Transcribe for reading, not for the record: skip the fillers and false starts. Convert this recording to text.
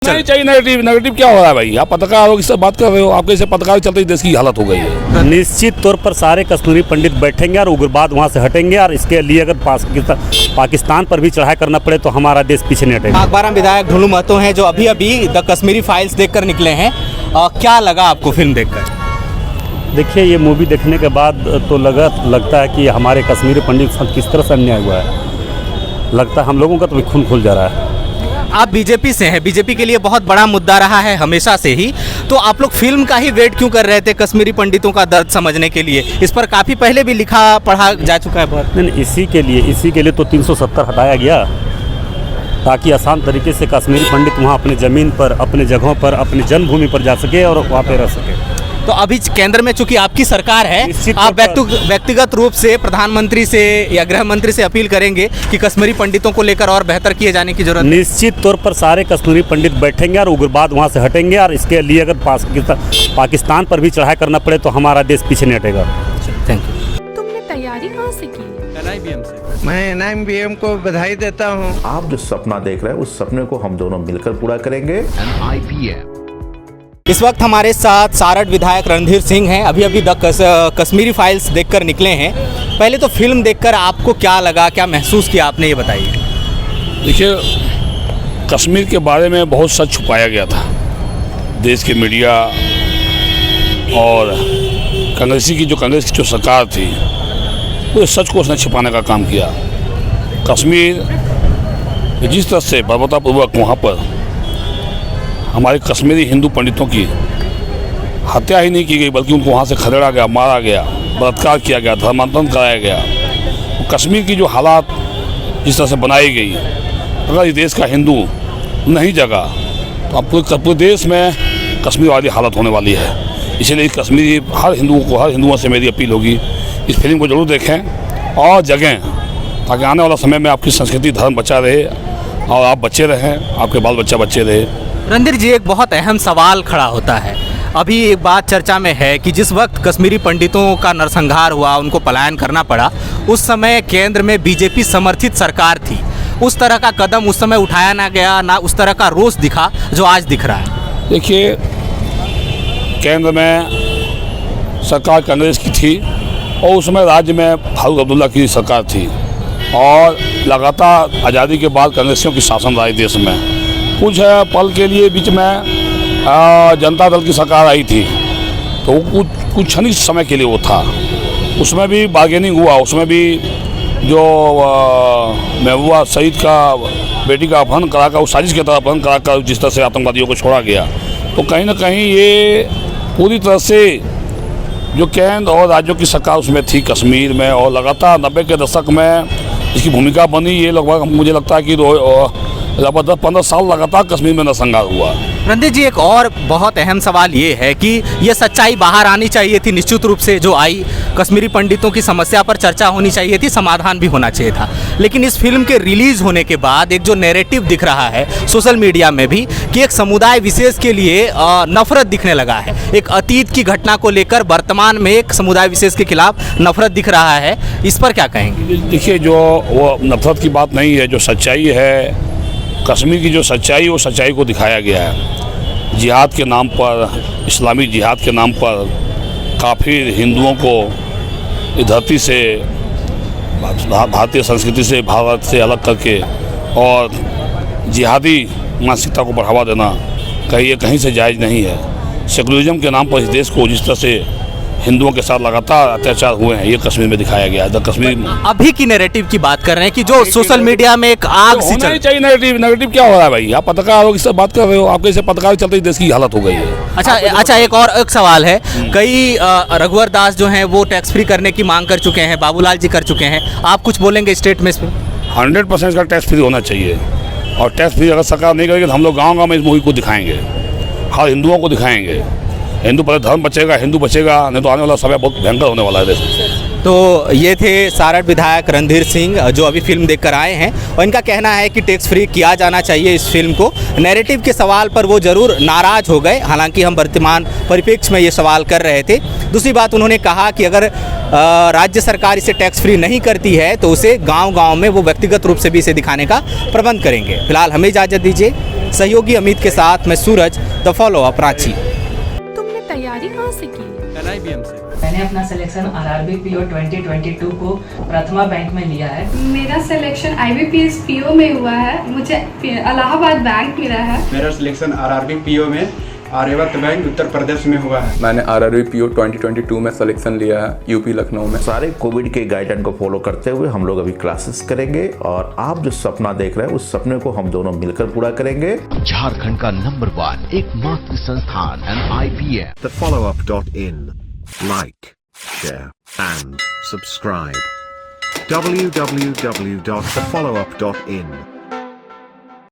नहीं चाहिए negative. Negative क्या हो रहा है भाई? आप पत्रकार हो, किससे बात कर रहे हो? आपके से पत्रकार चलते देश की हालत हो गई है। निश्चित तौर पर सारे कश्मीरी पंडित बैठेंगे और उग्रवाद वहाँ से हटेंगे और इसके लिए अगर पाकिस्तान पर भी चढ़ाई करना पड़े तो हमारा देश पीछे नहीं हटेगा। बागबारा विधायक ढुलू महतो हैं जो अभी द कश्मीरी फाइल्स देखकर निकले हैं। क्या लगा आपको फिल्म देखकर? देखिए, ये मूवी देखने के बाद तो लगता है कि हमारे कश्मीरी पंडित साथ किस तरह से अन्याय हुआ है। लगता है हम लोगों का तो खून खुल जा रहा है। आप बीजेपी से हैं, बीजेपी के लिए बहुत बड़ा मुद्दा रहा है हमेशा से ही, तो आप लोग फिल्म का ही वेट क्यों कर रहे थे कश्मीरी पंडितों का दर्द समझने के लिए? इस पर काफ़ी पहले भी लिखा पढ़ा जा चुका है बहुत। नहीं, इसी के लिए तो 370 हटाया गया ताकि आसान तरीके से कश्मीरी पंडित वहाँ अपने ज़मीन पर, अपने जगहों पर, अपनी जन्मभूमि पर जा सके और वहाँ पे रह सके। तो अभी केंद्र में चूंकि आपकी सरकार है, आप व्यक्तिगत रूप से प्रधानमंत्री से या गृह मंत्री से अपील करेंगे कि कश्मीरी पंडितों को लेकर और बेहतर किए जाने की जरूरत है? निश्चित तौर पर सारे कश्मीरी पंडित बैठेंगे और उग्रवाद वहाँ से हटेंगे और इसके लिए अगर पाकिस्तान पर भी चढ़ाई करना पड़े तो हमारा देश पीछे नहीं हटेगा। Thank you. तुमने तैयारी कहाँ से की? NIBM से। मैं NIBM को बधाई देता हूँ। आप जो सपना देख रहे हैं उस सपने को हम दोनों मिलकर पूरा करेंगे। इस वक्त हमारे साथ सारठ विधायक रणधीर सिंह हैं। अभी द कश्मीरी फाइल्स देखकर निकले हैं। पहले तो फिल्म देखकर आपको क्या लगा, क्या महसूस किया आपने, ये बताइए। देखिए, कश्मीर के बारे में बहुत सच छुपाया गया था। देश के मीडिया और कांग्रेस की जो सरकार थी वो सच को उसने छिपाने का काम किया। कश्मीर जिस तरह से बर्बरतापूर्वक वहाँ पर हमारे कश्मीरी हिंदू पंडितों की हत्या ही नहीं की गई बल्कि उनको वहाँ से खदेड़ा गया, मारा गया, बलात्कार किया गया, धर्मांतरण कराया गया। तो कश्मीर की जो हालात जिस तरह से बनाई गई, अगर इस देश का हिंदू नहीं जगा तो अब पूरे देश में कश्मीर वाली हालत होने वाली है। इसलिए कश्मीरी हर हिंदुओं से मेरी अपील होगी, इस फिल्म को जरूर देखें और जगें ताकि आने वाला समय में आपकी संस्कृति धर्म बचा रहे और आप बचे रहें, आपके बाल बच्चा बचे रहे। रणधीर जी, एक बहुत अहम सवाल खड़ा होता है। अभी एक बात चर्चा में है कि जिस वक्त कश्मीरी पंडितों का नरसंहार हुआ, उनको पलायन करना पड़ा, उस समय केंद्र में बीजेपी समर्थित सरकार थी। उस तरह का कदम उस समय उठाया ना गया, ना उस तरह का रोष दिखा जो आज दिख रहा है। देखिए, केंद्र में सरकार कांग्रेस की थी और उस समय राज्य में फारूक अब्दुल्ला की सरकार थी और लगातार आज़ादी के बाद कांग्रेसियों की शासन रही देश में। कुछ पल के लिए बीच में जनता दल की सरकार आई थी तो कुछ क्षणिक समय के लिए वो था। उसमें भी बार्गेनिंग हुआ, उसमें भी जो महबूबा सईद का बेटी का अपहरण कराकर, उस साजिश के तरह अपहरण कराकर जिस तरह से आतंकवादियों को छोड़ा गया, तो कहीं ना कहीं ये पूरी तरह से जो केंद्र और राज्यों की सरकार उसमें थी कश्मीर में, और लगातार 90 के दशक में इसकी भूमिका बनी। ये लगभग मुझे लगता है कि 10-15 साल लगातार कश्मीर में नरसंहार हुआ। रणधीर जी, एक और बहुत अहम सवाल ये है कि ये सच्चाई बाहर आनी चाहिए थी, निश्चित रूप से जो आई। कश्मीरी पंडितों की समस्या पर चर्चा होनी चाहिए थी, समाधान भी होना चाहिए था। लेकिन इस फिल्म के रिलीज होने के बाद एक जो नैरेटिव दिख रहा है सोशल मीडिया में भी कि एक समुदाय विशेष के लिए नफरत दिखने लगा है। एक अतीत की घटना को लेकर वर्तमान में एक समुदाय विशेष के खिलाफ नफरत दिख रहा है। इस पर क्या कहेंगे? देखिए, जो वो नफरत की बात नहीं है, जो सच्चाई है, कश्मीर की जो सच्चाई, वो सच्चाई को दिखाया गया है। जिहाद के नाम पर, इस्लामी जिहाद के नाम पर काफिर हिंदुओं को इस धरती से, भारतीय संस्कृति से, भारत से अलग करके और जिहादी मानसिकता को बढ़ावा देना कहीं से जायज़ नहीं है। सेकुलरिज्म के नाम पर इस देश को जिस तरह से हिंदुओं के साथ लगातार अत्याचार हुए हैं, ये कश्मीर में दिखाया गया है। कश्मीर में अभी की नैरेटिव की बात कर रहे हैं कि जो सोशल मीडिया में एक आग सी चल चाहिए। नेगेटिव क्या हो रहा है भाई? आप पत्रकार हो, किससे बात कर रहे हो? आपके से पत्रकार चलते देश की हालत हो गई है। अच्छा, एक सवाल है। कई रघुवर दास जो हैं वो टैक्स फ्री करने की मांग कर चुके हैं, बाबूलाल जी कर चुके हैं। आप कुछ बोलेंगे स्टेट में इस पर? 100% का टैक्स फ्री होना चाहिए, और टैक्स फ्री अगर सरकार नहीं करेगी तो हम लोग गाँव में इस मूवी को दिखाएंगे, हर हिंदुओं को दिखाएंगे। हिंदू पर धर्म बचेगा, हिंदू बचेगा, नहीं तो आने वाला समय बहुत भयंकर होने वाला है देश में। तो ये थे सारठ विधायक रणधीर सिंह जो अभी फिल्म देखकर आए हैं और इनका कहना है कि टैक्स फ्री किया जाना चाहिए इस फिल्म को। नैरेटिव के सवाल पर वो ज़रूर नाराज हो गए, हालांकि हम वर्तमान परिप्रेक्ष्य में ये सवाल कर रहे थे। दूसरी बात उन्होंने कहा कि अगर राज्य सरकार इसे टैक्स फ्री नहीं करती है तो उसे गांव-गांव में वो व्यक्तिगत रूप से भी इसे दिखाने का प्रबंध करेंगे। फिलहाल हमें इजाज़त दीजिए। सहयोगी अमित के साथ मैं सूरज, द फॉलो अप रांची। तुमने तैयारी कहाँ से की? NIBM से। मैंने अपना सिलेक्शन RRB PO 2022 को प्रथमा बैंक में लिया है। मेरा सिलेक्शन IBPS PO में हुआ है, मुझे इलाहाबाद बैंक मिला है। मेरा सिलेक्शन RRB PO में आर्यवर्त बैंक उत्तर प्रदेश में हुआ है। मैंने RRB PO 2022 में सिलेक्शन लिया है यूपी लखनऊ में। सारे कोविड के गाइडलाइन को फॉलो करते हुए हम लोग अभी क्लासेस करेंगे और आप जो सपना देख रहे हैं उस सपने को हम दोनों मिलकर पूरा करेंगे। झारखंड का नंबर 1 एकमात्र संस्थान NIBM। thefollowup.in. Like, share and subscribe. www.thefollowup.in